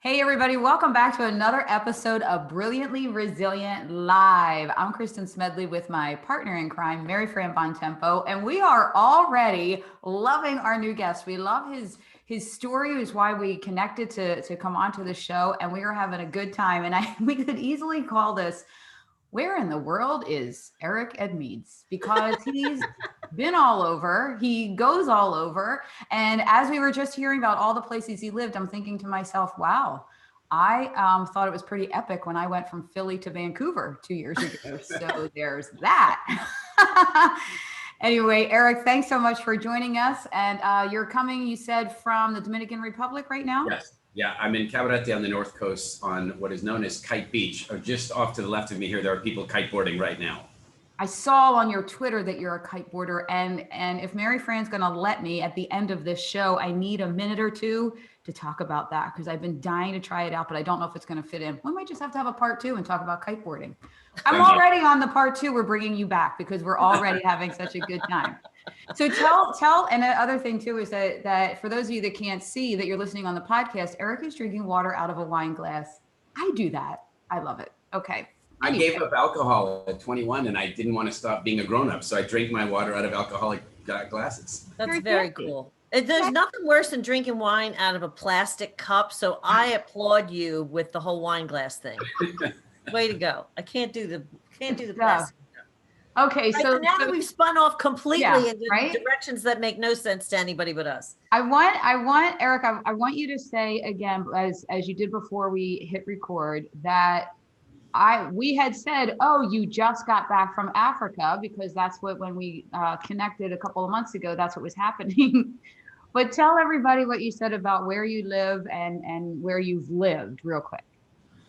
Hey everybody, welcome back to another episode of Brilliantly Resilient Live. I'm Kristen Smedley with my partner in crime, Mary Fran Bontempo, and we are already loving our new guest. We love his story, is why we connected to come onto the show, and we are having a good time. And we could easily call this, where in the world is Eric Edmeades? Because he's been all over, he goes all over. And as we were just hearing about all the places he lived, I'm thinking to myself, wow, I thought it was pretty epic when I went from Philly to Vancouver 2 years ago. So there's that. Anyway, Eric, thanks so much for joining us. And you're coming, you said, from the Dominican Republic right now? Yes. Yeah, I'm in Cabarete on the north coast on what is known as Kite Beach. Just off to the left of me here, there are people kiteboarding right now. I saw on your Twitter that you're a kiteboarder, and if Mary Fran's going to let me at the end of this show, I need a minute or two to talk about that because I've been dying to try it out, but I don't know if it's going to fit in. We might just have to have a part two and talk about kiteboarding. I'm already on the part two. We're bringing you back because we're already having such a good time. So tell, and the other thing too is that for those of you that can't see that you're listening on the podcast, Eric is drinking water out of a wine glass. I do that. I love it. Okay. I gave up alcohol at 21 and I didn't want to stop being a grown-up. So I drank my water out of alcoholic glasses. That's very cool. There's nothing worse than drinking wine out of a plastic cup. So I applaud you with the whole wine glass thing. Way to go. I can't do the plastic. Okay, right, so now that we've spun off completely into directions that make no sense to anybody but us. I want Eric, I want you to say again, as you did before we hit record, that we had said, oh, you just got back from Africa, because that's what, when we connected a couple of months ago, that's what was happening. But tell everybody what you said about where you live and where you've lived real quick.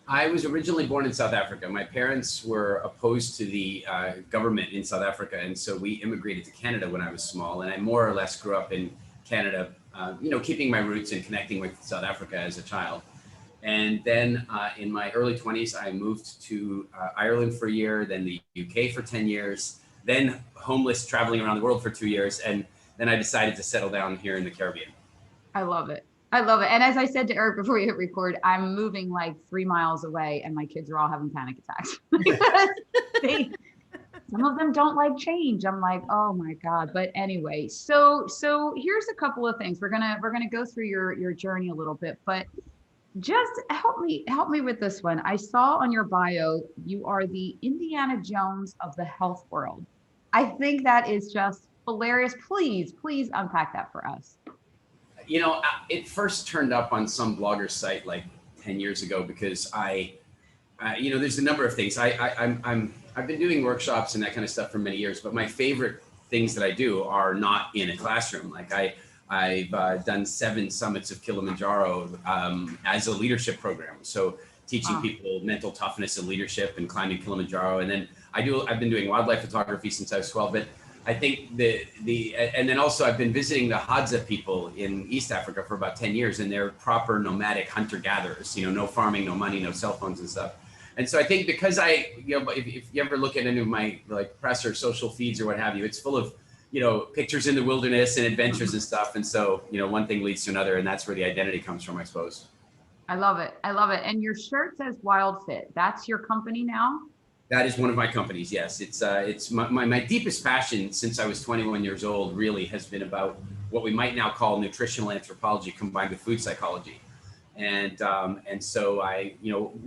I was originally born in South Africa. My parents were opposed to the government in South Africa. And so we immigrated to Canada when I was small. And I more or less grew up in Canada, keeping my roots and connecting with South Africa as a child. And then in my early 20s, I moved to Ireland for a year, then the UK for 10 years, then homeless, traveling around the world for 2 years. And then I decided to settle down here in the Caribbean. I love it. I love it. And as I said to Eric before we hit record, I'm moving like 3 miles away and my kids are all having panic attacks. Some of them don't like change. I'm like, oh my God. But anyway, so here's a couple of things. We're gonna go through your journey a little bit, but just help me with this one. I saw on your bio, you are the Indiana Jones of the health world. I think that is just hilarious. Please unpack that for us. It first turned up on some blogger site like 10 years ago because there's a number of things. I've been doing workshops and that kind of stuff for many years, but my favorite things that I do are not in a classroom. Like I've done 7 summits of Kilimanjaro as a leadership program. So teaching people mental toughness and leadership and climbing Kilimanjaro. And then I've been doing wildlife photography since I was 12, but I think and then also I've been visiting the Hadza people in East Africa for about 10 years, and they're proper nomadic hunter-gatherers, no farming, no money, no cell phones and stuff. And so I think because if you ever look at any of my like press or social feeds or what have you, it's full of, pictures in the wilderness and adventures and stuff. And so, one thing leads to another, and that's where the identity comes from, I suppose. I love it. And your shirt says WildFit. That's your company now? That is one of my companies. Yes. It's my deepest passion since I was 21 years old really has been about what we might now call nutritional anthropology combined with food psychology. And so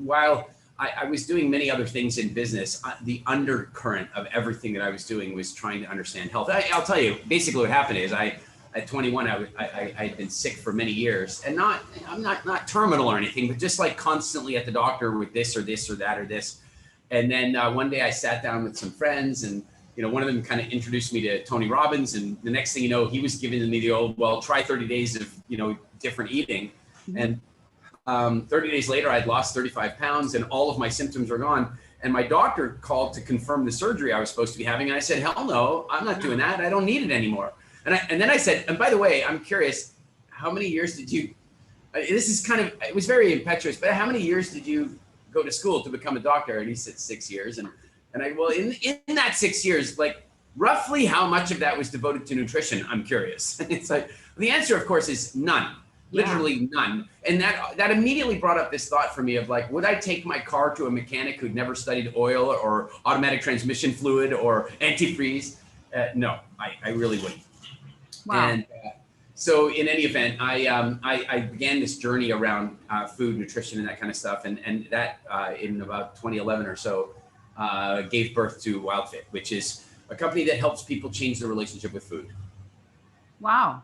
while I was doing many other things in business, the undercurrent of everything that I was doing was trying to understand health. I'll tell you, basically what happened is at 21, I had been sick for many years, and I'm not terminal or anything, but just like constantly at the doctor with this or this or that or this. And then one day I sat down with some friends, and one of them kind of introduced me to Tony Robbins, and the next thing you know, he was giving me the old, well, try 30 days of different eating. And 30 days later, I'd lost 35 pounds and all of my symptoms were gone. And my doctor called to confirm the surgery I was supposed to be having. And I said, hell no, I'm not doing that. I don't need it anymore. And then I said, and by the way, I'm curious, how many years did you, it was very impetuous, but how many years did you go to school to become a doctor? And he said 6 years. And well, in that 6 years, like roughly how much of that was devoted to nutrition? I'm curious. It's like, the answer of course is none. literally none. And that immediately brought up this thought for me of like, would I take my car to a mechanic who'd never studied oil or automatic transmission fluid or antifreeze? No, I really wouldn't. Wow. And so in any event, I began this journey around food, nutrition, and that kind of stuff. And that in about 2011 or so gave birth to WildFit, which is a company that helps people change their relationship with food. Wow.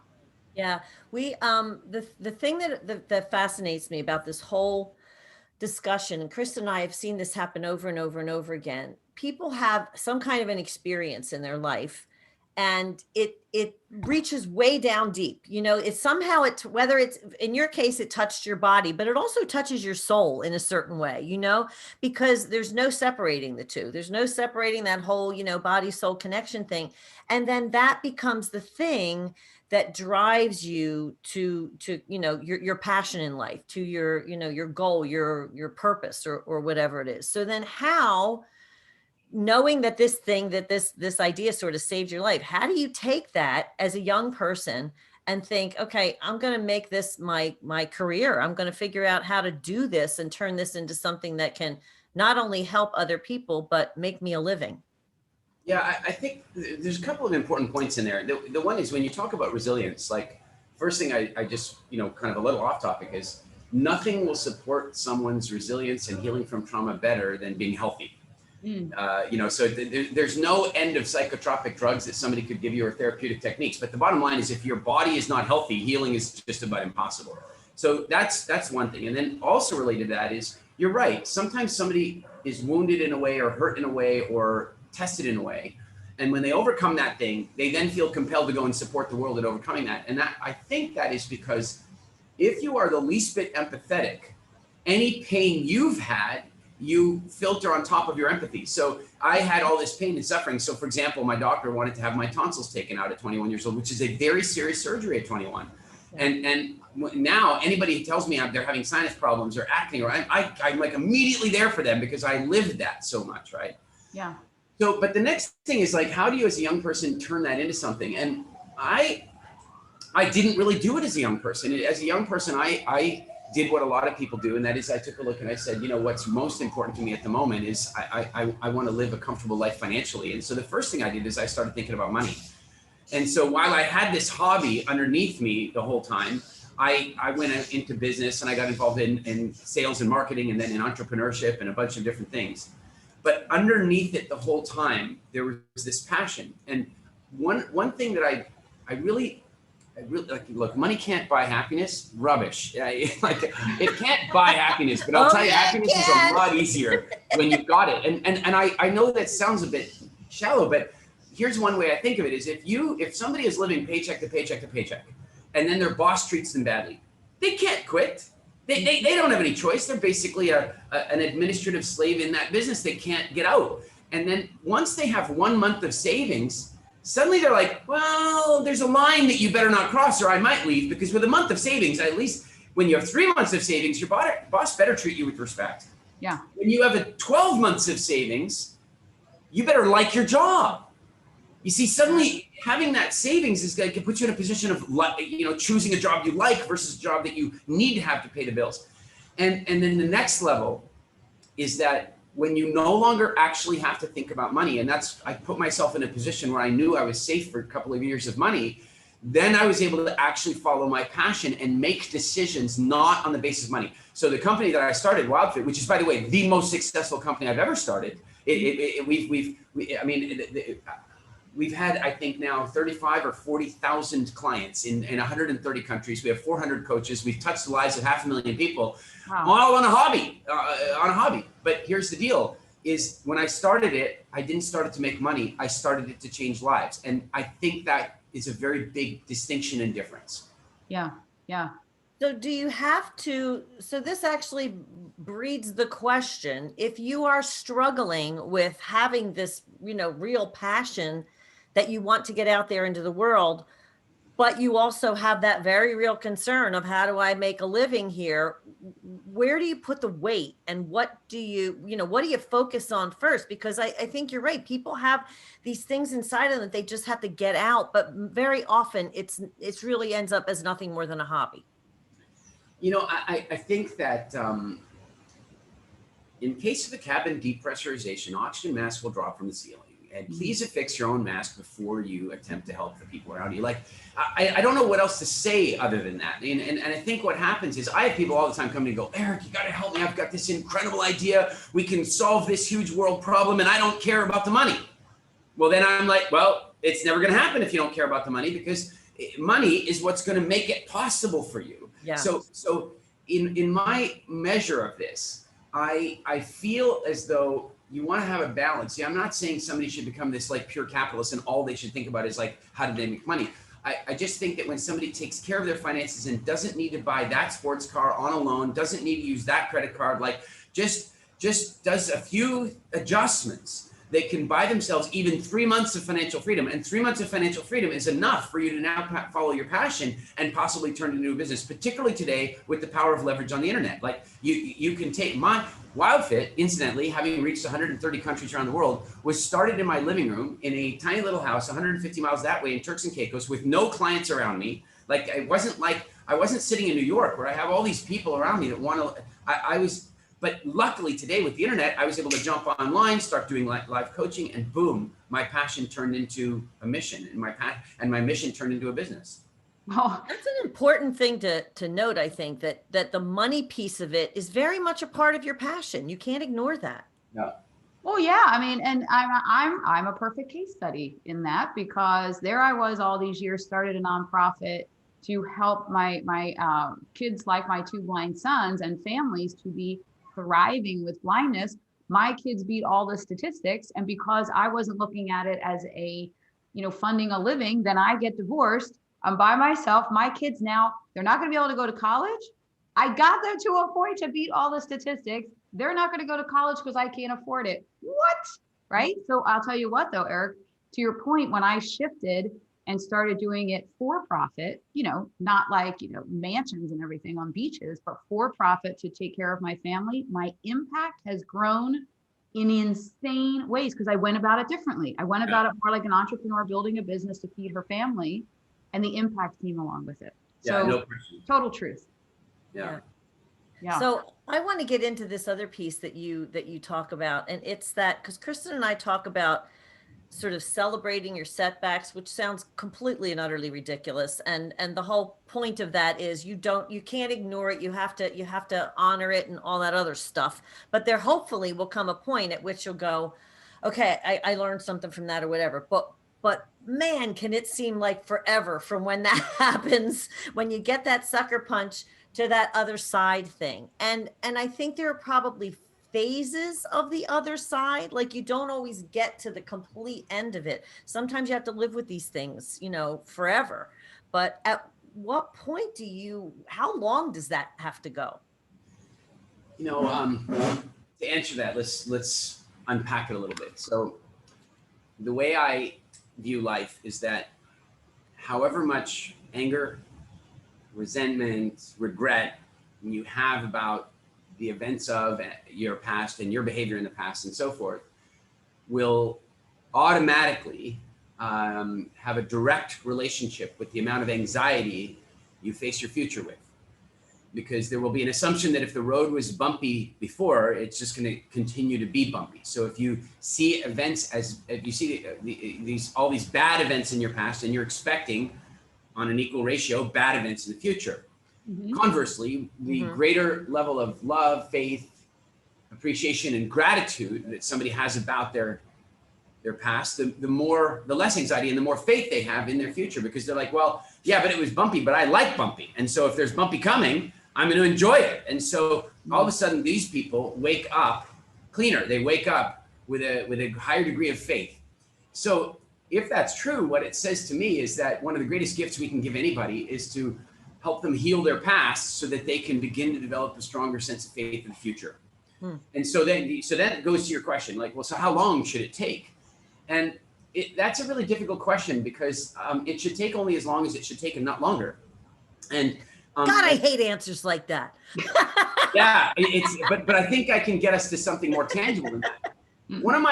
Yeah, we the thing that fascinates me about this whole discussion, and Krista and I have seen this happen over and over and over again. People have some kind of an experience in their life, and it reaches way down deep. You know, it's somehow whether it's in your case, it touched your body, but it also touches your soul in a certain way, you know, because there's no separating the two. There's no separating that whole, you know, body soul connection thing. And then that becomes the thing that drives you to you know, your passion in life, to your, you know, your goal, your purpose, or whatever it is. So then how, knowing that this idea sort of saved your life, how do you take that as a young person and think, okay, I'm going to make this my career. I'm going to figure out how to do this and turn this into something that can not only help other people, but make me a living. Yeah, I think there's a couple of important points in there. The one is when you talk about resilience, like first thing I just, you know, kind of a little off topic is nothing will support someone's resilience and healing from trauma better than being healthy. You know, so there's no end of psychotropic drugs that somebody could give you or therapeutic techniques. But the bottom line is if your body is not healthy, healing is just about impossible. So that's one thing. And then also related to that is, you're right. Sometimes somebody is wounded in a way or hurt in a way or tested in a way. And when they overcome that thing, they then feel compelled to go and support the world in overcoming that. And that, I think that is because if you are the least bit empathetic, any pain you've had, you filter on top of your empathy. So I had all this pain and suffering. So for example, my doctor wanted to have my tonsils taken out at 21 years old, which is a very serious surgery at 21. And now anybody who tells me they're having sinus problems or acne, or I'm like immediately there for them because I lived that so much, right? Yeah. So, but the next thing is like, how do you as a young person turn that into something? And I didn't really do it as a young person. As a young person, I did what a lot of people do. And that is I took a look and I said, you know, what's most important to me at the moment is I want to live a comfortable life financially. And so the first thing I did is I started thinking about money. And so while I had this hobby underneath me the whole time, I went into business and I got involved in sales and marketing and then in entrepreneurship and a bunch of different things. But underneath it the whole time, there was this passion. And one thing that I really like, look, money can't buy happiness. Rubbish. Like it can't buy happiness, but I'll tell you, happiness is a lot easier when you've got it. And I know that sounds a bit shallow, but here's one way I think of it is if somebody is living paycheck to paycheck to paycheck, and then their boss treats them badly, they can't quit. They don't have any choice. They're basically an administrative slave in that business. They can't get out. And then once they have 1 month of savings, suddenly they're like, well, there's a line that you better not cross or I might leave, because with a month of savings, at least when you have 3 months of savings, your boss better treat you with respect. Yeah. When you have 12 months of savings, you better like your job. You see, suddenly having that savings is going to put you in a position of, you know, choosing a job you like versus a job that you need to have to pay the bills. And then the next level is that when you no longer actually have to think about money, and I put myself in a position where I knew I was safe for a couple of years of money, then I was able to actually follow my passion and make decisions not on the basis of money. So the company that I started, WildFit, which is, by the way, the most successful company I've ever started, we've had, I think now 35 or 40,000 clients in 130 countries. We have 400 coaches. We've touched the lives of 500,000 people, all on a hobby. But here's the deal is when I started it, I didn't start it to make money. I started it to change lives. And I think that is a very big distinction and difference. Yeah. Yeah. So do you have to, so this actually breeds the question, if you are struggling with having this, you know, real passion that you want to get out there into the world, but you also have that very real concern of how do I make a living here? Where do you put the weight and what do you focus on first? Because I think you're right. People have these things inside of them that they just have to get out, but very often it's really ends up as nothing more than a hobby. I think that in case of a cabin depressurization, oxygen mask will drop from the ceiling. And please affix your own mask before you attempt to help the people around you. Like, I don't know what else to say other than that. And I think what happens is I have people all the time come to me and go, Eric, you got to help me. I've got this incredible idea. We can solve this huge world problem and I don't care about the money. Well, then I'm like, well, it's never going to happen if you don't care about the money, because money is what's going to make it possible for you. Yeah. So in my measure of this, I feel as though you want to have a balance. I'm not saying somebody should become this like pure capitalist and all they should think about is like, how do they make money? I just think that when somebody takes care of their finances and doesn't need to buy that sports car on a loan, doesn't need to use that credit card, like just does a few adjustments, they can buy themselves even 3 months of financial freedom. And 3 months of financial freedom is enough for you to now follow your passion and possibly turn it into a business, particularly today with the power of leverage on the internet. Like you can take my WildFit, incidentally, having reached 130 countries around the world, was started in my living room in a tiny little house, 150 miles that way in Turks and Caicos, with no clients around me. Like I wasn't sitting in New York where I have all these people around me that want to, but luckily today with the internet, I was able to jump online, start doing live coaching, and boom, my passion turned into a mission, and my mission turned into a business. Oh, That's an important thing to note. I think that the money piece of it is very much a part of your passion. You can't ignore that. Yeah. well, yeah. I mean, and I'm a perfect case study in that, because there I was all these years, started a nonprofit to help my kids, like my two blind sons, and families to be thriving with blindness. My kids beat all the statistics, and because I wasn't looking at it as a, funding a living, then I get divorced. I'm by myself. My kids now, they're not going to be able to go to college. I got them to a point to beat all the statistics. They're not going to go to college because I can't afford it. What? Right? So I'll tell you what though, Eric, to your point, when I shifted and started doing it for profit, not like, mansions and everything on beaches, but for profit to take care of my family, my impact has grown in insane ways because I went about it differently. I went about it more like an entrepreneur building a business to feed her family, and the impact came along with it. Yeah, So no question. total truth. Yeah. Yeah. So I want to get into this other piece that you talk about, and it's that because Kristen and I talk about sort of celebrating your setbacks, which sounds completely and utterly ridiculous. And the whole point of that is you can't ignore it. You have to honor it and all that other stuff. But there hopefully will come a point at which you'll go, okay, I learned something from that or whatever. But man, can it seem like forever from when that happens, when you get that sucker punch to that other side thing. And I think there are probably phases of the other side. Like you don't always get to the complete end of it. Sometimes you have to live with these things, forever. But at what point how long does that have to go? To answer that, let's unpack it a little bit. So the way I view life is that however much anger, resentment, regret you have about the events of your past and your behavior in the past and so forth will automatically have a direct relationship with the amount of anxiety you face your future with. Because there will be an assumption that if the road was bumpy before, it's just going to continue to be bumpy. So if you see events if you see all these bad events in your past and you're expecting on an equal ratio bad events in the future. Mm-hmm. Conversely, the greater level of love, faith, appreciation, and gratitude that somebody has about their past, the less anxiety and the more faith they have in their future, because they're like, well, yeah, but it was bumpy, but I like bumpy. And so if there's bumpy coming, I'm going to enjoy it. And so all of a sudden these people wake up cleaner. They wake up with a higher degree of faith. So if that's true, what it says to me is that one of the greatest gifts we can give anybody is to help them heal their past so that they can begin to develop a stronger sense of faith in the future. And so that goes to your question, like, well, so how long should it take? And that's a really difficult question because it should take only as long as it should take and not longer. And God, I hate answers like that. Yeah, but I think I can get us to something more tangible than that. One of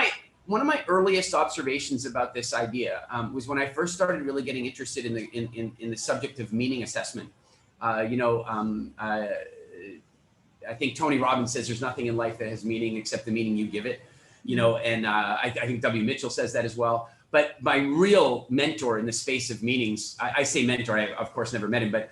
my earliest observations about this idea was when I first started really getting interested in the subject of meaning assessment. I think Tony Robbins says there's nothing in life that has meaning except the meaning you give it, and I think W. Mitchell says that as well. But my real mentor in the space of meanings, I say mentor, I of course never met him, but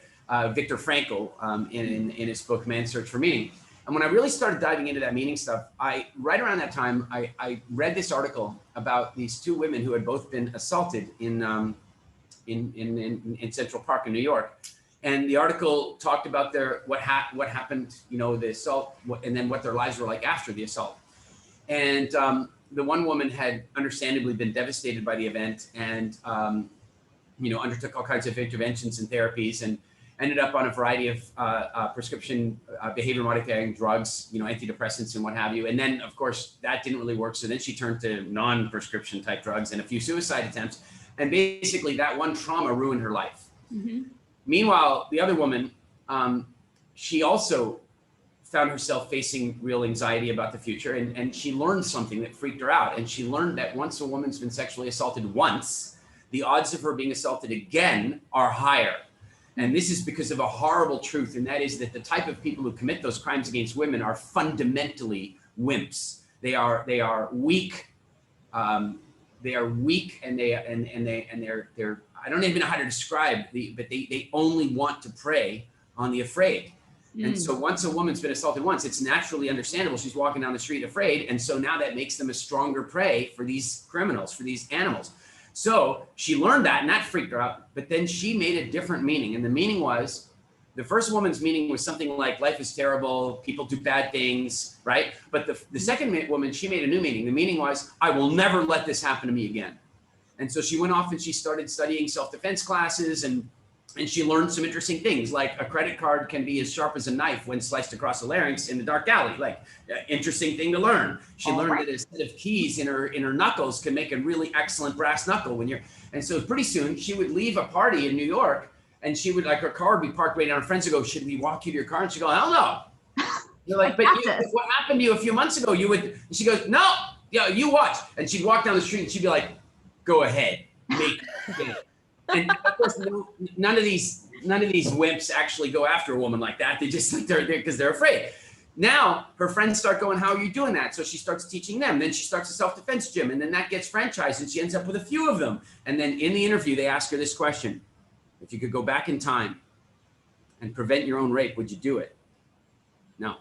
Viktor Frankl in his book, Man's Search for Meaning. And when I really started diving into that meaning stuff, right around that time, I read this article about these two women who had both been assaulted in Central Park in New York. And the article talked about what happened, the assault, and then what their lives were like after the assault. And the one woman had understandably been devastated by the event and, undertook all kinds of interventions and therapies and ended up on a variety of prescription behavior modifying drugs, antidepressants and what have you. And then, of course, that didn't really work. So then she turned to non-prescription type drugs and a few suicide attempts. And basically that one trauma ruined her life. Mm-hmm. Meanwhile, the other woman, she also found herself facing real anxiety about the future. And she learned something that freaked her out. And she learned that once a woman's been sexually assaulted once, the odds of her being assaulted again are higher. And this is because of a horrible truth. And that is that the type of people who commit those crimes against women are fundamentally wimps. They are weak. They are weak, and they're I don't even know how to describe but they only want to prey on the afraid. And so once a woman's been assaulted once, it's naturally understandable. She's walking down the street afraid. And so now that makes them a stronger prey for these criminals, for these animals. So she learned that, and that freaked her out. But then she made a different meaning. And the meaning was, the first woman's meaning was something like life is terrible, people do bad things, right? But the second woman, she made a new meaning. The meaning was, I will never let this happen to me again. And so she went off and she started studying self-defense classes, and she learned some interesting things, like a credit card can be as sharp as a knife when sliced across the larynx in the dark alley. Like, interesting thing to learn. She learned that a set of keys in her knuckles can make a really excellent brass knuckle and so pretty soon she would leave a party in New York, and she would, her car would be parked way down. Her friends would go, should we walk you to your car? And she'd go, hell no. You're like, but what happened to you a few months ago? And she goes, no, you watch. And she'd walk down the street and she'd be like, go ahead, make it. And of course, none of these wimps actually go after a woman like that. They just sit there because they're afraid. Now her friends start going, how are you doing that? So she starts teaching them. Then she starts a self-defense gym, and then that gets franchised, and she ends up with a few of them. And then in the interview, they ask her this question: if you could go back in time and prevent your own rape, would you do it? No.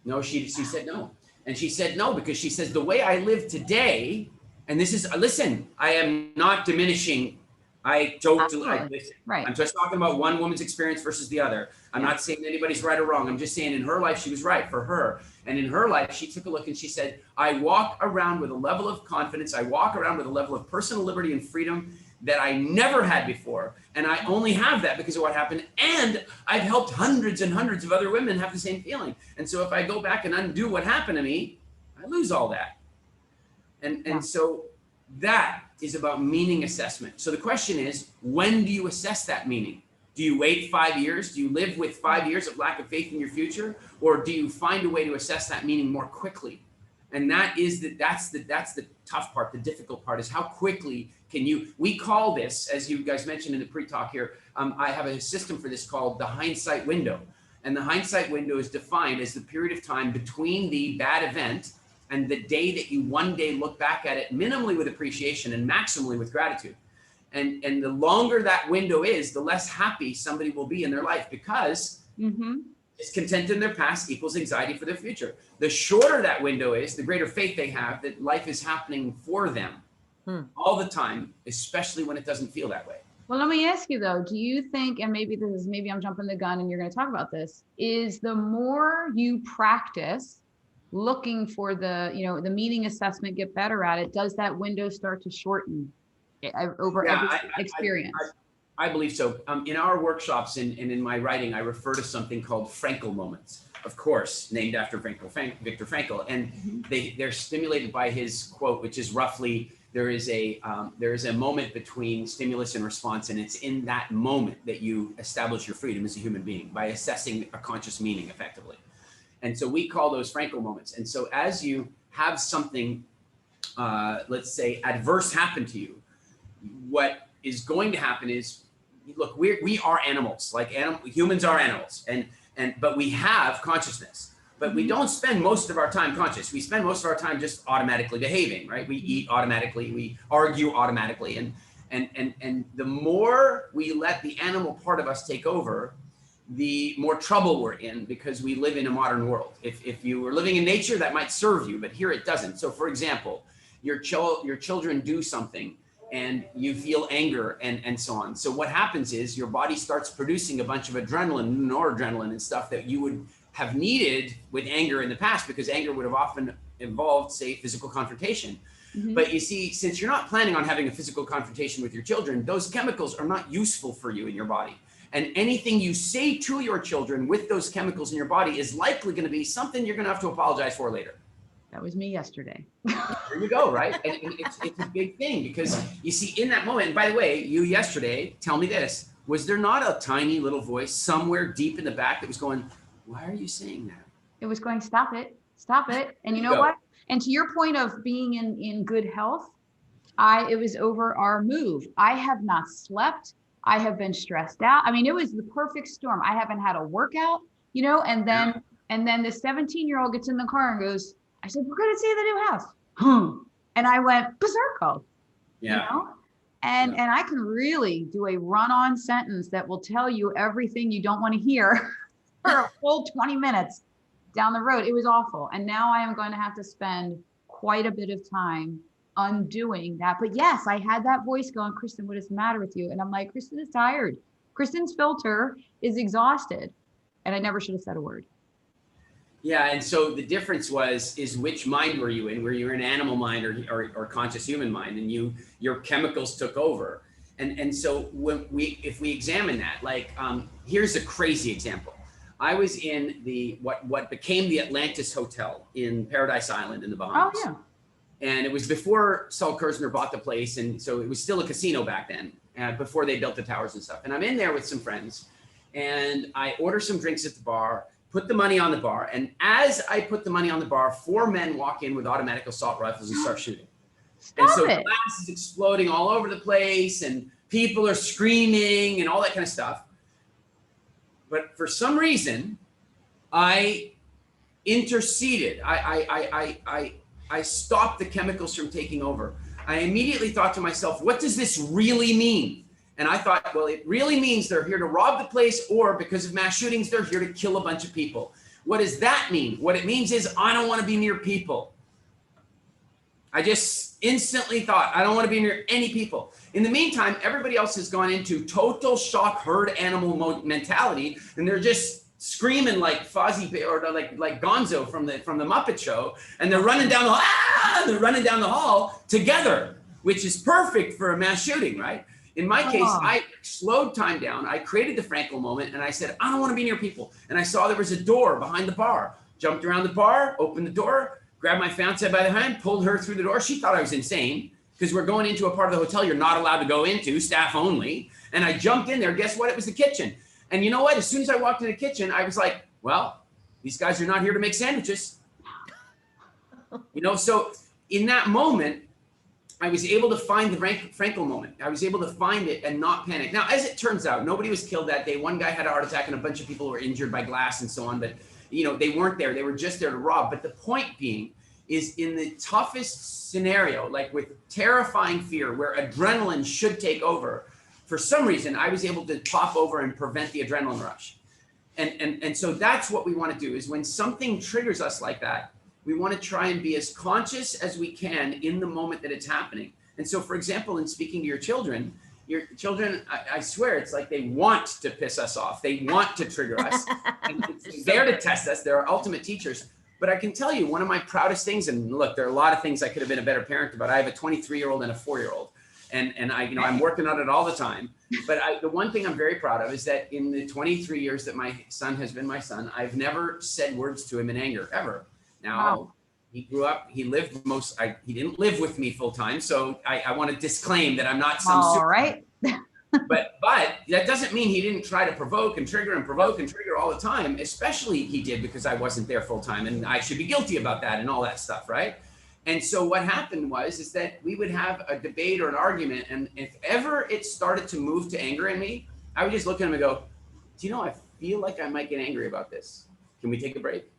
No, she said no. And she said no because she says, the way I live today, and this is, listen, I am not diminishing. I don't listen. Right. I'm just talking about one woman's experience versus the other. I'm not saying anybody's right or wrong. I'm just saying in her life, she was right for her. And in her life, she took a look and she said, I walk around with a level of confidence. I walk around with a level of personal liberty and freedom that I never had before. And I only have that because of what happened. And I've helped hundreds and hundreds of other women have the same feeling. And so if I go back and undo what happened to me, I lose all that. And so that is about meaning assessment. So the question is, when do you assess that meaning? Do you wait 5 years? Do you live with 5 years of lack of faith in your future? Or do you find a way to assess that meaning more quickly? And that's the tough part. The difficult part is how quickly can you, we call this, as you guys mentioned in the pre-talk here, I have a system for this called the hindsight window. And the hindsight window is defined as the period of time between the bad event and the day that you one day look back at it minimally with appreciation and maximally with gratitude. And the longer that window is, the less happy somebody will be in their life, because discontent in their past equals anxiety for their future. The shorter that window is, the greater faith they have that life is happening for them all the time, especially when it doesn't feel that way. Well, let me ask you though, do you think, and maybe I'm jumping the gun and you're going to talk about this, is the more you practice looking for the meaning assessment, get better at it, does that window start to shorten over every experience? I believe so. In our workshops and in my writing, I refer to something called Frankl moments, of course, named after Viktor Frankl. And they're stimulated by his quote, which is roughly, there is a moment between stimulus and response. And it's in that moment that you establish your freedom as a human being by assessing a conscious meaning effectively. And so we call those Frankl moments. And so as you have something, let's say adverse happen to you, what is going to happen is look, we are animals, like humans are animals, but we have consciousness. But we don't spend most of our time conscious. We spend most of our time just automatically behaving, right? We eat automatically, we argue automatically. And the more we let the animal part of us take over, the more trouble we're in, because we live in a modern world. If you were living in nature, that might serve you, but here it doesn't. So for example, your children do something and you feel anger and so on. So what happens is your body starts producing a bunch of adrenaline, noradrenaline and stuff that you would have needed with anger in the past, because anger would have often involved, say, physical confrontation. But you see, since you're not planning on having a physical confrontation with your children, those chemicals are not useful for you in your body. And anything you say to your children with those chemicals in your body is likely going to be something you're going to have to apologize for later. That was me yesterday. There you go, right? And it's a big thing, because you see, in that moment, and by the way, you yesterday, tell me this, was there not a tiny little voice somewhere deep in the back that was going, why are you saying that? It was going, stop it. And you know what? And to your point of being in good health, it was over our move. I have not slept. I have been stressed out. I mean, it was the perfect storm. I haven't had a workout, and then the 17-year-old gets in the car and goes, I said, we're going to see the new house. And I went berserko. And I can really do a run-on sentence that will tell you everything you don't want to hear for a full 20 minutes down the road. It was awful. And now I am going to have to spend quite a bit of time undoing that. But yes, I had that voice going, Kristen, what is the matter with you? And I'm like, Kristen is tired. Kristen's filter is exhausted. And I never should have said a word. Yeah. And so the difference is which mind were you in? Were you in animal mind or conscious human mind? And your chemicals took over. And so if we examine that, like, here's a crazy example. I was in what became the Atlantis Hotel in Paradise Island in the Bahamas. Oh, yeah. And it was before Saul Kersner bought the place. And so it was still a casino back then, before they built the towers and stuff. And I'm in there with some friends, and I order some drinks at the bar, put the money on the bar. And as I put the money on the bar, 4 men walk in with automatic assault rifles and start shooting. And so glass is exploding all over the place, and people are screaming and all that kind of stuff. But for some reason, I interceded. I stopped the chemicals from taking over. I immediately thought to myself, what does this really mean? And I thought, well, it really means they're here to rob the place, or because of mass shootings, they're here to kill a bunch of people. What does that mean? What it means is I don't want to be near people. I just instantly thought, I don't want to be near any people. In the meantime, everybody else has gone into total shock herd animal mentality, and they're just screaming like Fozzie or like Gonzo from the Muppet Show, and they're running down the hall together, which is perfect for a mass shooting, right? In my case, I slowed time down. I created the Frankel moment, and I said, I don't want to be near people. And I saw there was a door behind the bar. Jumped around the bar, opened the door, grabbed my fiancée by the hand, pulled her through the door. She thought I was insane, because we're going into a part of the hotel you're not allowed to go into, staff only. And I jumped in there. Guess what? It was the kitchen. And you know what? As soon as I walked in the kitchen, I was like, well, these guys are not here to make sandwiches. So in that moment, I was able to find the Frankel moment. I was able to find it and not panic. Now, as it turns out, nobody was killed that day. One guy had a heart attack and a bunch of people were injured by glass and so on. But, they weren't there. They were just there to rob. But the point being is, in the toughest scenario, like with terrifying fear where adrenaline should take over, for some reason, I was able to pop over and prevent the adrenaline rush. And so that's what we want to do, is when something triggers us like that, we want to try and be as conscious as we can in the moment that it's happening. And so, for example, in speaking to your children, I swear, it's like they want to piss us off. They want to trigger us. And it's there to test us. They're our ultimate teachers. But I can tell you, one of my proudest things, and look, there are a lot of things I could have been a better parent about. I have a 23-year-old and a 4-year-old. And I'm working on it all the time. But the one thing I'm very proud of is that in the 23 years that my son has been my son, I've never said words to him in anger, ever. Now, he grew up, he didn't live with me full time. So I want to disclaim that I'm not some all right. But that doesn't mean he didn't try to provoke and trigger all the time. Especially he did, because I wasn't there full time, and I should be guilty about that and all that stuff, right? And so what happened is that we would have a debate or an argument, and if ever it started to move to anger in me, I would just look at him and go, do you know, I feel like I might get angry about this. Can we take a break?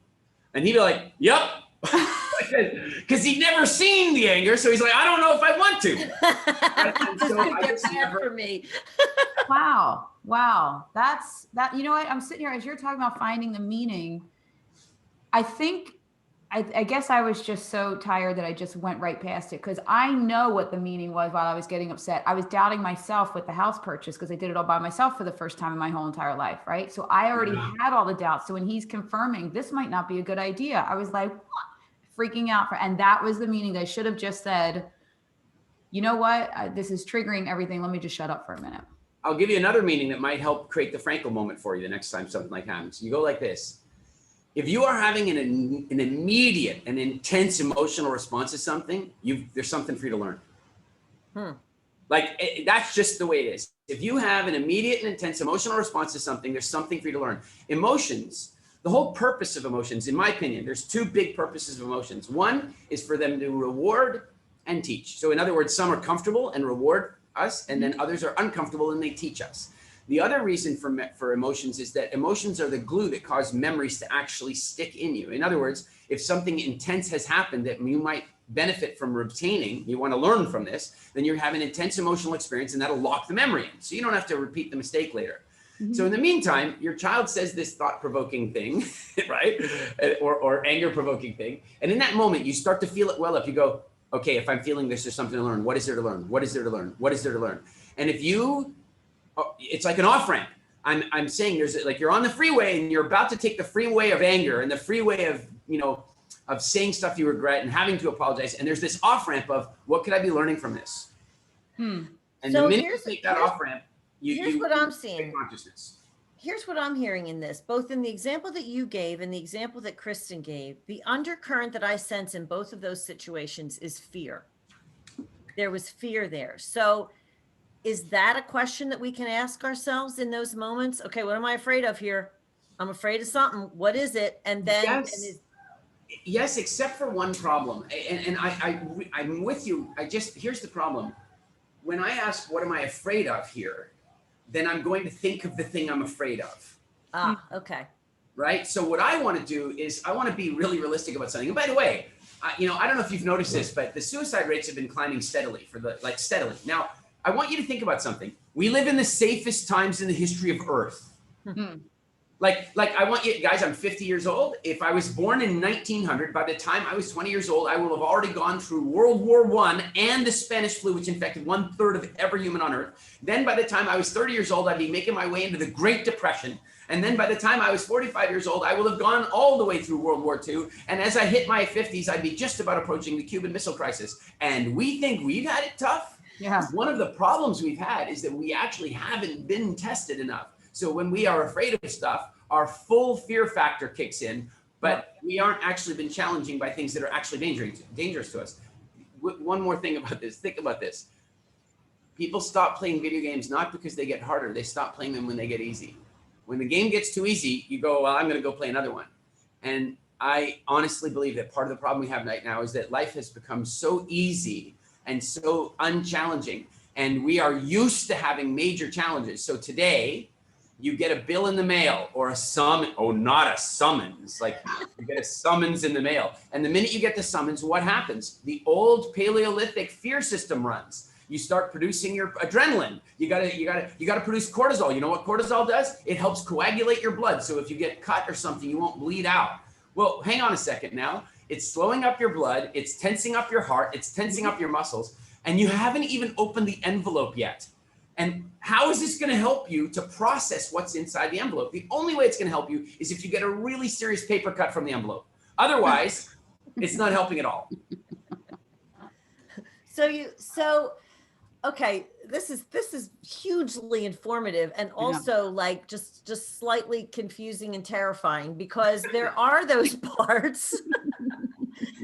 And he'd be like, yep. Because he'd never seen the anger. So he's like, I don't know if I want to. This could get bad for me. Wow. Wow. That's that. You know what? I'm sitting here as you're talking about finding the meaning. I guess I was just so tired that I just went right past it, because I know what the meaning was while I was getting upset. I was doubting myself with the house purchase because I did it all by myself for the first time in my whole entire life, right? So I already had all the doubts. So when he's confirming this might not be a good idea, I was like, what? Freaking out. And that was the meaning. I should have just said, you know what? This is triggering everything. Let me just shut up for a minute. I'll give you another meaning that might help create the Frankel moment for you the next time something like happens. You go like this. If you are having an immediate and intense emotional response to something, there's something for you to learn. That's just the way it is. If you have an immediate and intense emotional response to something, there's something for you to learn. Emotions, the whole purpose of emotions, in my opinion, there's two big purposes of emotions. One is for them to reward and teach. So in other words, some are comfortable and reward us, and then others are uncomfortable and they teach us. The other reason for emotions is that emotions are the glue that cause memories to actually stick in you. In other words, if something intense has happened that you might benefit from retaining, you want to learn from this, then you're having an intense emotional experience and that'll lock the memory in. So you don't have to repeat the mistake later. So in the meantime, your child says this thought-provoking thing, right? Or anger-provoking thing. And in that moment, you start to feel it well up. You go, okay, if I'm feeling this, there's something to learn. What is there to learn? What is there to learn? What is there to learn? And if it's like an off-ramp. I'm saying there's like, you're on the freeway and you're about to take the freeway of anger and the freeway of, of saying stuff you regret and having to apologize. And there's this off-ramp of what could I be learning from this? And so the minute you take that off-ramp, here's what I'm seeing. Consciousness. Here's what I'm hearing in this, both in the example that you gave and the example that Kristen gave. The undercurrent that I sense in both of those situations is fear. There was fear there. So is that a question that we can ask ourselves in those moments? Okay, what am I afraid of here? I'm afraid of something. What is it? And then yes, except for one problem. And I'm with you. Here's the problem. When I ask, what am I afraid of here? Then I'm going to think of the thing I'm afraid of. Okay. Right? So what I want to do is I want to be really realistic about something. And by the way, I don't know if you've noticed this, but the suicide rates have been climbing steadily steadily. Now, I want you to think about something. We live in the safest times in the history of Earth. Like I want you guys, I'm 50 years old. If I was born in 1900, by the time I was 20 years old, I will have already gone through World War I and the Spanish flu, which infected 1/3 of every human on Earth. Then by the time I was 30 years old, I'd be making my way into the Great Depression. And then by the time I was 45 years old, I will have gone all the way through World War II. And as I hit my 50s, I'd be just about approaching the Cuban Missile Crisis. And we think we've had it tough. Yeah. One of the problems we've had is that we actually haven't been tested enough. So when we are afraid of stuff, our full fear factor kicks in, but we aren't actually been challenging by things that are actually dangerous to us. One more thing about this, think about this. People stop playing video games not because they get harder, they stop playing them when they get easy. When the game gets too easy, you go, well, I'm gonna go play another one. And I honestly believe that part of the problem we have right now is that life has become so easy and so unchallenging, and we are used to having major challenges. So today, you get a bill in the mail or a summons. Oh, not a summons. Like you get a summons in the mail. And the minute you get the summons, what happens? The old Paleolithic fear system runs. You start producing your adrenaline. You gotta produce cortisol. You know what cortisol does? It helps coagulate your blood. So if you get cut or something, you won't bleed out. Well, hang on a second now. It's slowing up your blood. It's tensing up your heart. It's tensing up your muscles. And you haven't even opened the envelope yet. And how is this going to help you to process what's inside the envelope? The only way it's going to help you is if you get a really serious paper cut from the envelope. Otherwise, it's not helping at all. Okay, this is hugely informative and also like just slightly confusing and terrifying, because there are those parts.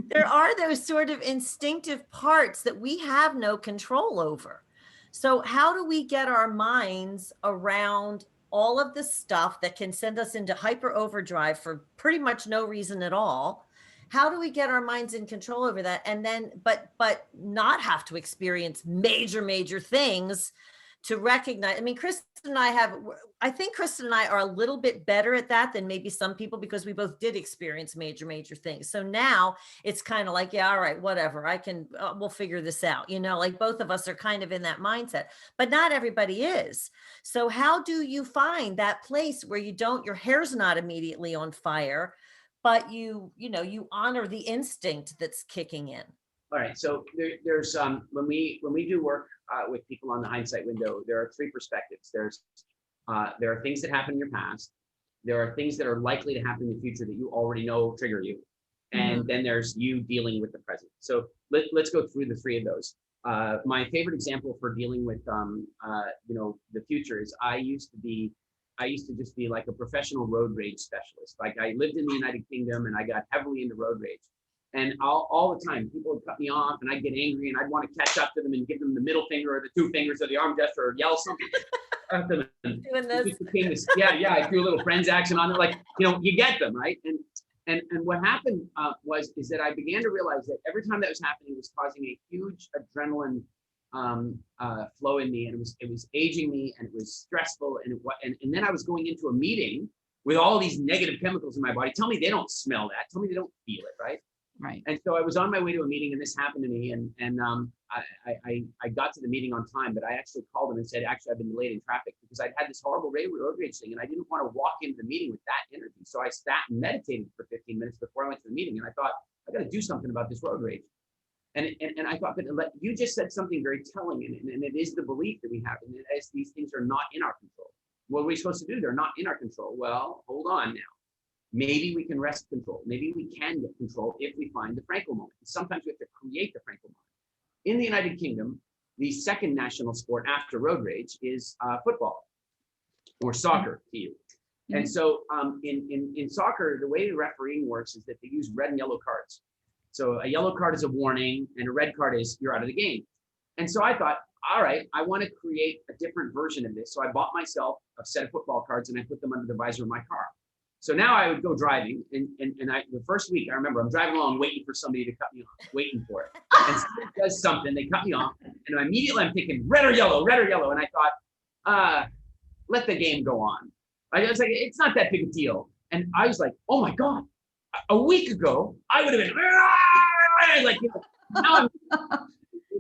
There are those sort of instinctive parts that we have no control over. So how do we get our minds around all of the stuff that can send us into hyper overdrive for pretty much no reason at all? How do we get our minds in control over that? And then, but not have to experience major things to recognize. I mean, I think Kristen and I are a little bit better at that than maybe some people, because we both did experience major things. So now it's kind of like, yeah, all right, whatever, we'll figure this out. Like both of us are kind of in that mindset, but not everybody is. So how do you find that place where your hair's not immediately on fire, but you honor the instinct that's kicking in? All right. So there's when we do work with people on the hindsight window, there are three perspectives. There are things that happen in your past. There are things that are likely to happen in the future that you already know trigger you, and then there's you dealing with the present. So let's go through the three of those. My favorite example for dealing with the future is I used to just be like a professional road rage specialist. Like I lived in the United Kingdom and I got heavily into road rage. And all the time, people would cut me off and I'd get angry and I'd want to catch up to them and give them the middle finger or the two fingers or the arm gesture or yell something at them. Doing this. I do a little friends action on it. Like, you get them, right? And what happened is that I began to realize that every time that was happening, it was causing a huge adrenaline flow in me, and it was aging me, and it was stressful, and then I was going into a meeting with all these negative chemicals in my body. Tell me they don't smell that. Tell me they don't feel it, right? Right. And so I was on my way to a meeting, and this happened to me, and I got to the meeting on time, but I actually called them and said, actually, I've been delayed in traffic because I'd had this horrible road rage thing, and I didn't want to walk into the meeting with that energy. So I sat and meditated for 15 minutes before I went to the meeting, and I thought, I got to do something about this road rage. And I thought, but you just said something very telling, and it is the belief that we have, and as these things are not in our control. What are we supposed to do? They're not in our control. Well, hold on now. Maybe we can wrest control. Maybe we can get control if we find the Frankel moment. Sometimes we have to create the Frankel moment. In the United Kingdom, the second national sport after road rage is football or soccer to you. And so in soccer, the way the refereeing works is that they use red and yellow cards. So a yellow card is a warning and a red card is you're out of the game. And so I thought, all right, I want to create a different version of this. So I bought myself a set of football cards and I put them under the visor of my car. So now I would go driving, and the first week, I remember I'm driving along waiting for somebody to cut me off, waiting for it. And somebody does something, they cut me off, and immediately I'm thinking, red or yellow, and I thought, let the game go on. I was like, it's not that big a deal. And I was like, oh my God, a week ago, I would have been, like, now I'm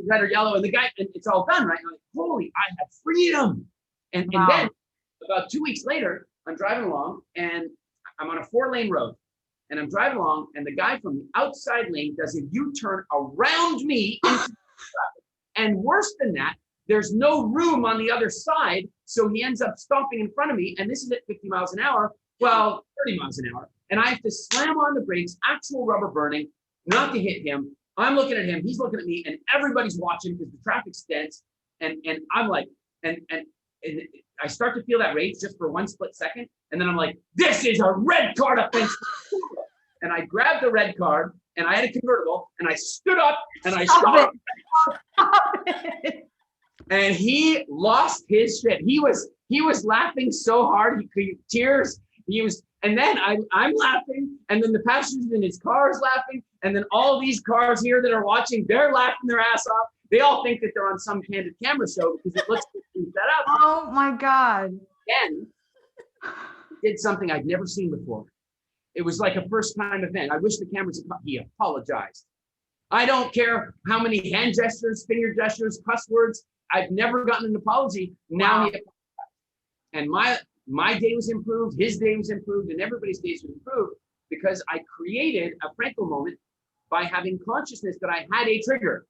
red or yellow, and the guy, and it's all done, right? And I'm like, holy, I have freedom. And then about 2 weeks later, I'm driving along, and I'm on a 4-lane road, and I'm driving along, and the guy from the outside lane does a U-turn around me into traffic. And worse than that, there's no room on the other side, so he ends up stomping in front of me, and this is at 50 miles an hour, well, 30 miles an hour. And I have to slam on the brakes, actual rubber burning, not to hit him. I'm looking at him, he's looking at me, and everybody's watching because the traffic's dense. And I'm like, and I start to feel that rage just for one split second. And then I'm like, this is a red card offense. And I grabbed the red card, and I had a convertible, and I stood up and I stopped. And he lost his shit. He was laughing so hard, tears. And then I'm laughing, and then the passengers in his car is laughing, and then all these cars here that are watching, they're laughing their ass off. They all think that they're on some candid camera show because it looks set up. Oh my God. Then did something I'd never seen before. It was like a first time event. I wish the cameras had caught. He apologized. I don't care how many hand gestures, finger gestures, cuss words. I've never gotten an apology. Now he apologized. And my day was improved, his day was improved, and everybody's days was improved because I created a Frankel moment by having consciousness that I had a trigger.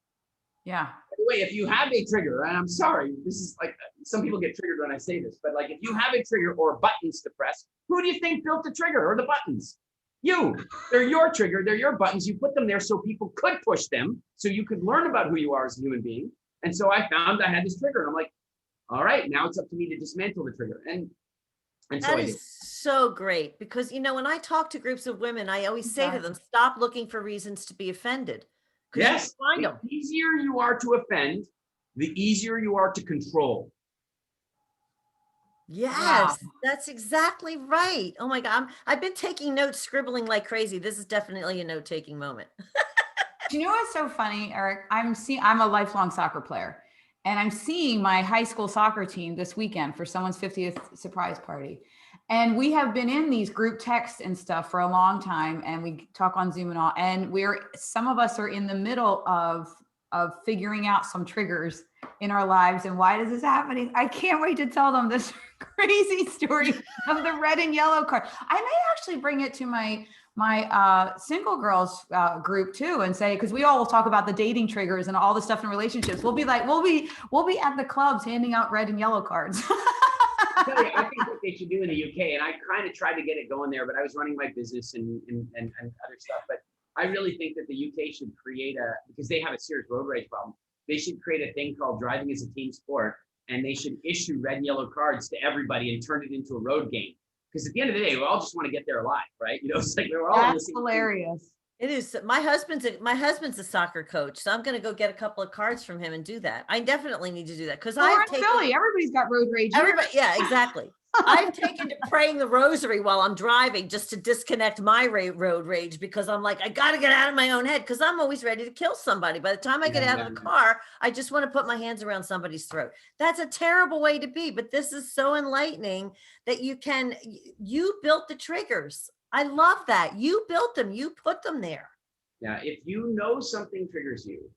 Yeah. By the way, if you have a trigger, and I'm sorry, this is like, some people get triggered when I say this, but like if you have a trigger or buttons to press, who do you think built the trigger or the buttons? You. They're your trigger, they're your buttons. You put them there so people could push them, so you could learn about who you are as a human being. And so I found I had this trigger, and I'm like, all right, now it's up to me to dismantle the trigger. And so that is so great, because when I talk to groups of women, I always say to them, stop looking for reasons to be offended. Yes, the easier you are to offend, the easier you are to control. Yes, that's exactly right. Oh my God. I've been taking notes, scribbling like crazy. This is definitely a note-taking moment. You know what's so funny, Eric? I'm a lifelong soccer player. and I'm seeing my high school soccer team this weekend for someone's 50th surprise party. And we have been in these group texts and stuff for a long time, and we talk on Zoom and all. And some of us are in the middle of figuring out some triggers in our lives. And why is this happening? I can't wait to tell them this crazy story of the red and yellow card. I may actually bring it to my single girls group too, and say, because we all will talk about the dating triggers and all the stuff in relationships. We'll be like, we'll be at the clubs handing out red and yellow cards. I think what they should do in the UK, and I kind of tried to get it going there, but I was running my business and other stuff. But I really think that the UK should create because they have a serious road rage problem. They should create a thing called driving as a team sport, and they should issue red and yellow cards to everybody and turn it into a road game. Because at the end of the day, we all just want to get there alive, right? You know, it's like we're all. That's hilarious. It is. My husband's a soccer coach, so I'm going to go get a couple of cards from him and do that. I definitely need to do that because I've taken Philly. Everybody's got road rage. Everybody, yeah, exactly. I've taken to praying the rosary while I'm driving just to disconnect my road rage, because I'm like, I got to get out of my own head, because I'm always ready to kill somebody. By the time I get out of the car, I just want to put my hands around somebody's throat. That's a terrible way to be, but this is so enlightening that you built the triggers. I love that. You built them. You put them there. Yeah. If you know something triggers you,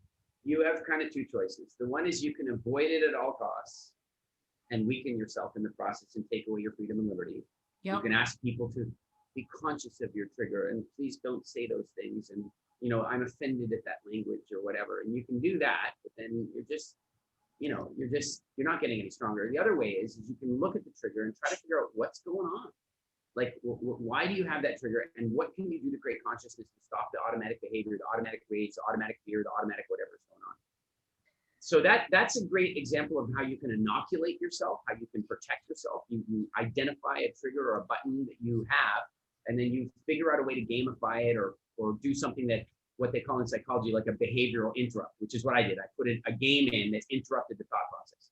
you have kind of two choices. The one is you can avoid it at all costs and weaken yourself in the process and take away your freedom and liberty. Yep. You can ask people to be conscious of your trigger and please don't say those things. And, you know, I'm offended at that language or whatever. And you can do that, but then you're just, you're not getting any stronger. The other way is you can look at the trigger and try to figure out what's going on. Like, why do you have that trigger, and what can you do to create consciousness to stop the automatic behavior, the automatic rage, the automatic fear, the automatic whatever's going on? So that's a great example of how you can inoculate yourself, how you can protect yourself. You identify a trigger or a button that you have, and then you figure out a way to gamify it or do something that what they call in psychology like a behavioral interrupt, which is what I did. I put a game in that interrupted the thought process.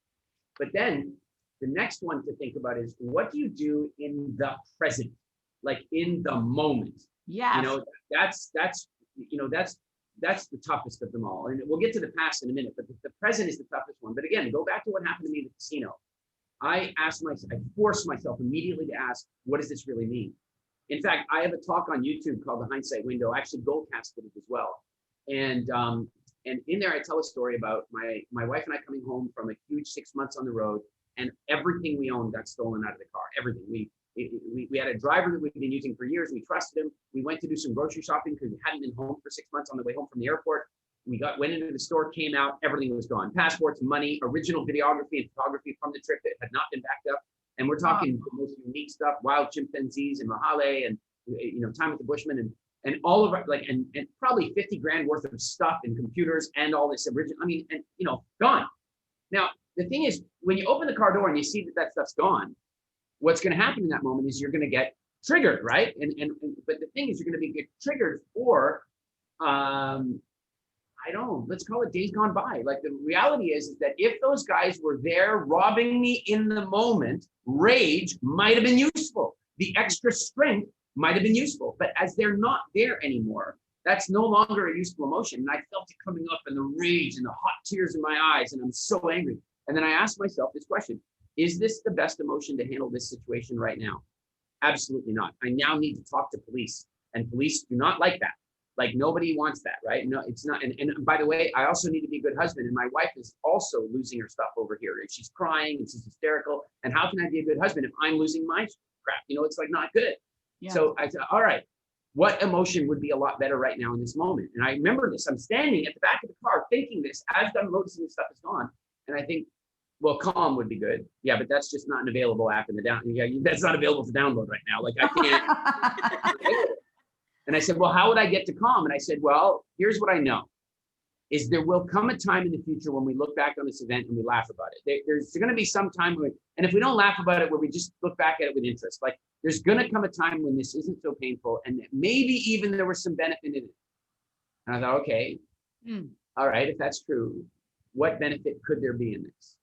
But then the next one to think about is, what do you do in the present, like in the moment? Yeah. You know, that's the toughest of them all. And we'll get to the past in a minute, but the present is the toughest one. But again, go back to what happened to me at the casino. I forced myself immediately to ask, what does this really mean? In fact, I have a talk on YouTube called The Hindsight Window. I actually gold-casted it as well. And in there, I tell a story about my wife and I coming home from a huge 6 months on the road, and everything we owned got stolen out of the car. Everything. We had a driver that we'd been using for years. We trusted him. We went to do some grocery shopping because we hadn't been home for 6 months on the way home from the airport. We went into the store, came out, everything was gone. Passports, money, original videography and photography from the trip that had not been backed up. And we're talking the most unique stuff, wild chimpanzees and mahale and, time with the Bushmen and all of it, and probably 50 grand worth of stuff and computers and all this original, gone. Now, the thing is, when you open the car door and you see that stuff's gone, what's going to happen in that moment is you're going to get triggered, right? But the thing is, you're going to get triggered for, let's call it days gone by. Like, the reality is that if those guys were there robbing me in the moment, rage might have been useful. The extra strength might have been useful, but as they're not there anymore, that's no longer a useful emotion. And I felt it coming up and the rage and the hot tears in my eyes, and I'm so angry. And then I asked myself this question: is this the best emotion to handle this situation right now? Absolutely not. I now need to talk to police, and police do not like that. Like, nobody wants that, right? No, it's not. And by the way, I also need to be a good husband. And my wife is also losing her stuff over here. And she's crying and she's hysterical. And how can I be a good husband if I'm losing my crap? It's like not good. Yeah. So I said, all right, what emotion would be a lot better right now in this moment? And I remember this. I'm standing at the back of the car thinking this as I'm noticing this stuff is gone. And I think, well, calm would be good. Yeah, but that's just not an available app in the down. Yeah, that's not available for download right now. Like, I can't. And I said, well, how would I get to calm? And I said, well, here's what I know, is there will come a time in the future when we look back on this event and we laugh about it. There's going to be some time and if we don't laugh about it, where we just look back at it with interest, like, there's going to come a time when this isn't so painful and maybe even there was some benefit in it. And I thought, okay, all right, if that's true, what benefit could there be in this?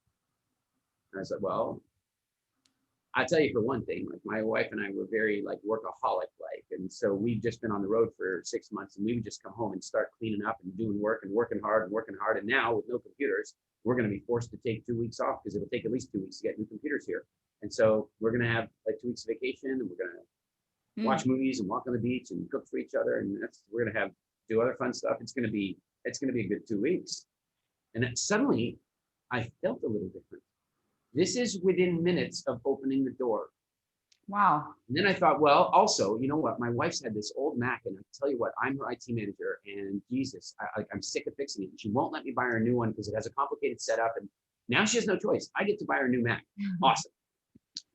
And I said, well, I'll tell you for one thing, like my wife and I were very like workaholic-like. And so we've just been on the road for 6 months, and we would just come home and start cleaning up and doing work and working hard and working hard. And now with no computers, we're going to be forced to take 2 weeks off because it'll take at least 2 weeks to get new computers here. And so we're going to have like 2 weeks vacation, and we're going to watch movies and walk on the beach and cook for each other. And we're going to do other fun stuff. It's going to be a good 2 weeks. And then suddenly I felt a little different. This is within minutes of opening the door. Wow. And then I thought, well, also, you know what? My wife's had this old Mac, and I tell you what, I'm her IT manager, and Jesus, I'm sick of fixing it. She won't let me buy her a new one because it has a complicated setup, and now she has no choice. I get to buy her a new Mac. Awesome.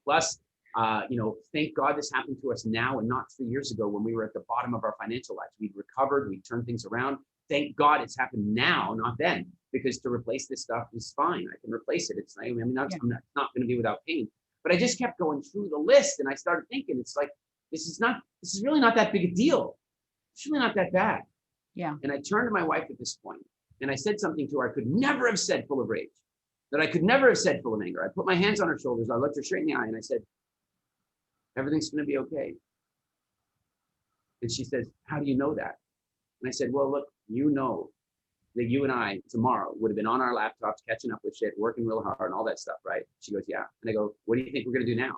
Plus, thank God this happened to us now and not 3 years ago when we were at the bottom of our financial lives. We'd recovered, we'd turned things around. Thank God it's happened now, not then, because to replace this stuff is fine. I can replace it. I'm not going to be without pain. But I just kept going through the list, and I started thinking, it's like, this is really not that big a deal. It's really not that bad. Yeah. And I turned to my wife at this point, and I said something to her I could never have said full of rage, that I could never have said full of anger. I put my hands on her shoulders. I looked her straight in the eye, and I said, everything's going to be okay. And she says, how do you know that? And I said, well, look, you know that you and I tomorrow would have been on our laptops, catching up with shit, working real hard and all that stuff, right? She goes, yeah. And I go, what do you think we're going to do now?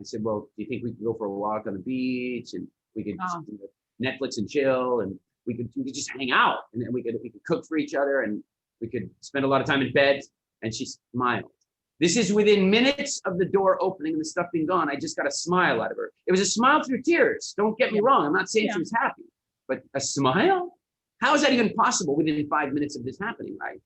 I said, well, do you think we could go for a walk on the beach, and we could just Netflix and chill, and we could just hang out, and then we could cook for each other, and we could spend a lot of time in bed? And she smiled. This is within minutes of the door opening and the stuff being gone. I just got a smile out of her. It was a smile through tears. Don't get me wrong. I'm not saying she was happy, but a smile? How is that even possible within 5 minutes of this happening, right?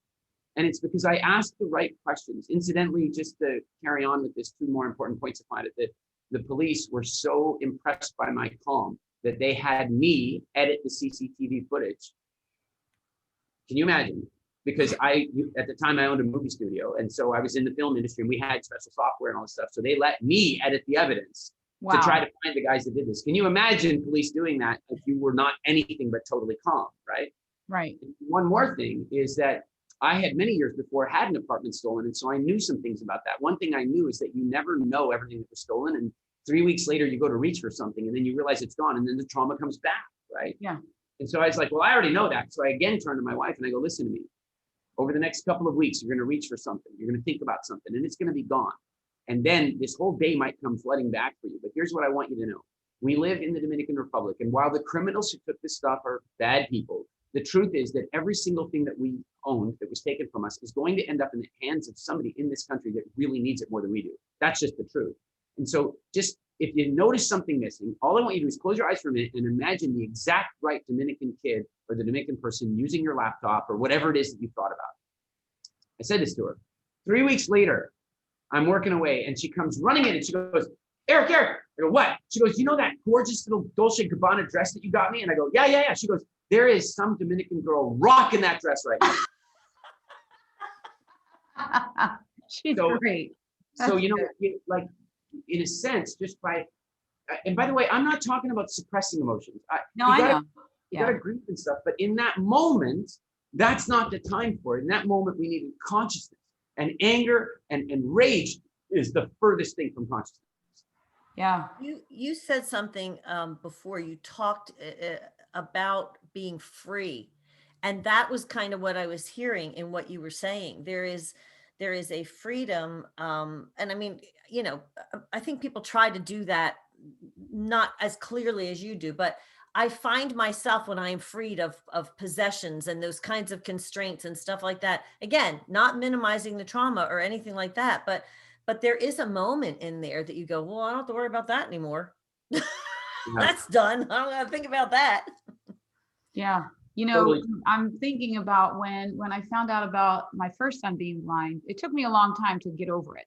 And it's because I asked the right questions. Incidentally, just to carry on with this, 2 more important points to find it, that the police were so impressed by my calm that they had me edit the CCTV footage. Can you imagine? Because at the time I owned a movie studio, and so I was in the film industry, and we had special software and all this stuff. So they let me edit the evidence to try to find the guys that did this. Can you imagine police doing that if you were not anything but totally calm, right? Right. And one more thing is that I had many years before had an apartment stolen, and so I knew some things about that. One thing I knew is that you never know everything that was stolen, and 3 weeks later you go to reach for something, and then you realize it's gone, and then the trauma comes back, right? Yeah. And so I was like, well, I already know that. So I again turned to my wife and I go, listen to me. Over the next couple of weeks, you're going to reach for something. You're going to think about something, and it's going to be gone. And then this whole day might come flooding back for you. But here's what I want you to know. We live in the Dominican Republic. And while the criminals who took this stuff are bad people, the truth is that every single thing that we owned that was taken from us is going to end up in the hands of somebody in this country that really needs it more than we do. That's just the truth. And so just if you notice something missing, all I want you to do is close your eyes for a minute and imagine the exact right Dominican kid or the Dominican person using your laptop or whatever it is that you thought about. I said this to her. 3 weeks later, I'm working away, and she comes running in, and she goes, Eric. I go, what? She goes, you know that gorgeous little Dolce & Gabbana dress that you got me? And I go, yeah. She goes, there is some Dominican girl rocking that dress right now. She's great. So, like, in a sense, just by, and by the way, I'm not talking about suppressing emotions. I know. You gotta grieve and stuff, but in that moment, that's not the time for it. In that moment, we needed consciousness, and anger and rage is the furthest thing from consciousness. Yeah. You said something before. You talked about being free, and that was kind of what I was hearing in what you were saying. There is a freedom, and I mean, I think people try to do that not as clearly as you do, but I find myself when I am freed of possessions and those kinds of constraints and stuff like that, again, not minimizing the trauma or anything like that, but there is a moment in there that you go, well, I don't have to worry about that anymore. That's done. I don't have to think about that. Yeah. Totally. I'm thinking about when I found out about my first son being blind, it took me a long time to get over it.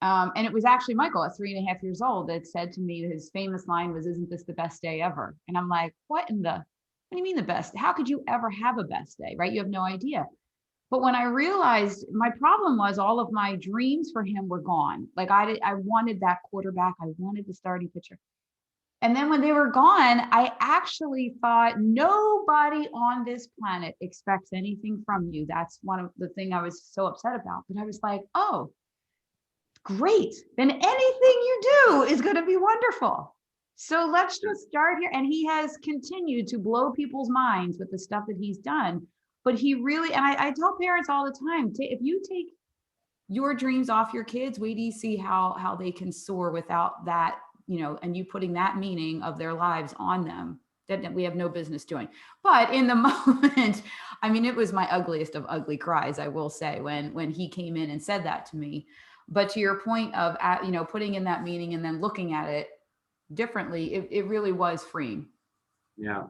And it was actually Michael at 3.5 years old that said to me, his famous line was, isn't this the best day ever? And I'm like, what do you mean the best? How could you ever have a best day, right? You have no idea. But when I realized my problem was all of my dreams for him were gone. Like I wanted that quarterback. I wanted the starting pitcher. And then when they were gone, I actually thought nobody on this planet expects anything from you. That's one of the things I was so upset about. But I was like, oh, great. Then anything you do is going to be wonderful. So let's just start here. And he has continued to blow people's minds with the stuff that he's done. But he really, and I tell parents all the time, if you take your dreams off your kids, wait till you see how they can soar without that, and you putting that meaning of their lives on them that we have no business doing. But in the moment, I mean, it was my ugliest of ugly cries, I will say, when he came in and said that to me. But to your point of, putting in that meaning and then looking at it differently, it really was freeing. Yeah.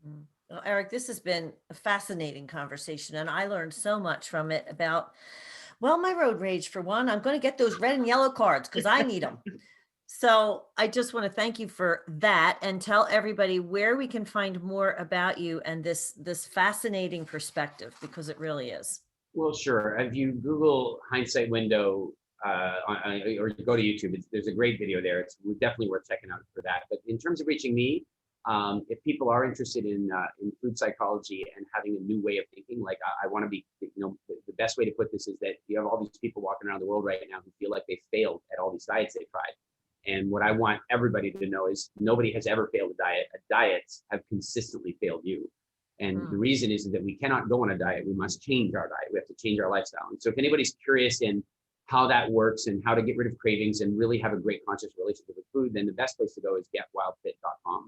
Well, Eric, this has been a fascinating conversation, and I learned so much from it about, well, my road rage, for one. I'm going to get those red and yellow cards because I need them. So I just want to thank you for that, and tell everybody where we can find more about you and this fascinating perspective, because it really is. Well, sure. If you Google hindsight window or you go to YouTube, there's a great video there. It's definitely worth checking out for that. But in terms of reaching me, if people are interested in food psychology and having a new way of thinking, like I want to be, the best way to put this is that you have all these people walking around the world right now who feel like they failed at all these diets they tried. And what I want everybody to know is nobody has ever failed a diet. Diets have consistently failed you. And the reason is that we cannot go on a diet. We must change our diet. We have to change our lifestyle. And so if anybody's curious in how that works and how to get rid of cravings and really have a great conscious relationship with food, then the best place to go is getwildfit.com.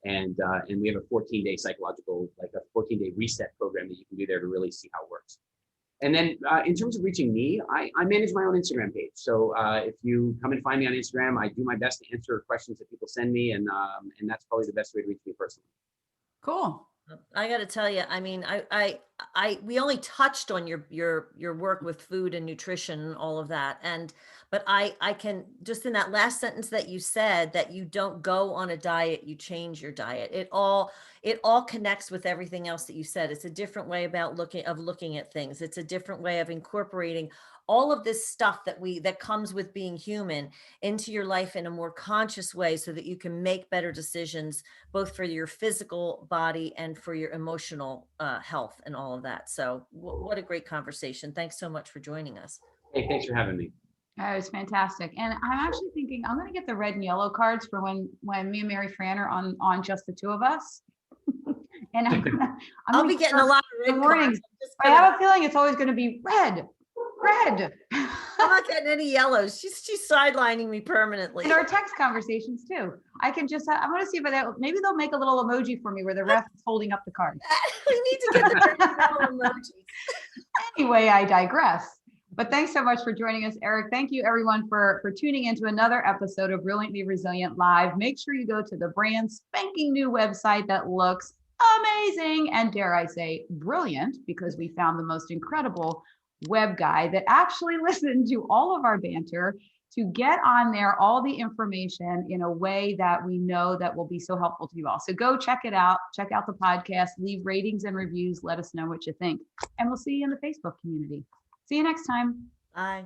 And we have a 14-day psychological, like a 14-day reset program that you can do there to really see how it works. And then in terms of reaching me, I manage my own Instagram page. So if you come and find me on Instagram, I do my best to answer questions that people send me. And that's probably the best way to reach me personally. Cool. I got to tell you, I mean, we only touched on your work with food and nutrition and all of that. But I can, just in that last sentence that you said, that you don't go on a diet, you change your diet. It all connects with everything else that you said. It's a different way about looking at things. It's a different way of incorporating all of this stuff that comes with being human into your life in a more conscious way, so that you can make better decisions, both for your physical body and for your emotional health and all of that. So what a great conversation. Thanks so much for joining us. Hey, thanks for having me. That was fantastic. And I'm actually thinking I'm going to get the red and yellow cards for when me and Mary Fran are on just the two of us. And I'll be getting a lot of red mornings. I have a feeling it's always going to be red. I'm not getting any yellows. She's sidelining me permanently. In our text conversations too. I can just, I'm going to see if maybe they'll make a little emoji for me where the ref is holding up the card. We need to get the red and yellow emojis. Anyway, I digress. But thanks so much for joining us, Eric. Thank you everyone for tuning into another episode of Brilliantly Resilient Live. Make sure you go to the brand spanking new website that looks amazing and, dare I say, brilliant, because we found the most incredible web guy that actually listened to all of our banter to get on there all the information in a way that we know that will be so helpful to you all. So go check it out. Check out the podcast, leave ratings and reviews. Let us know what you think. And we'll see you in the Facebook community. See you next time. Bye.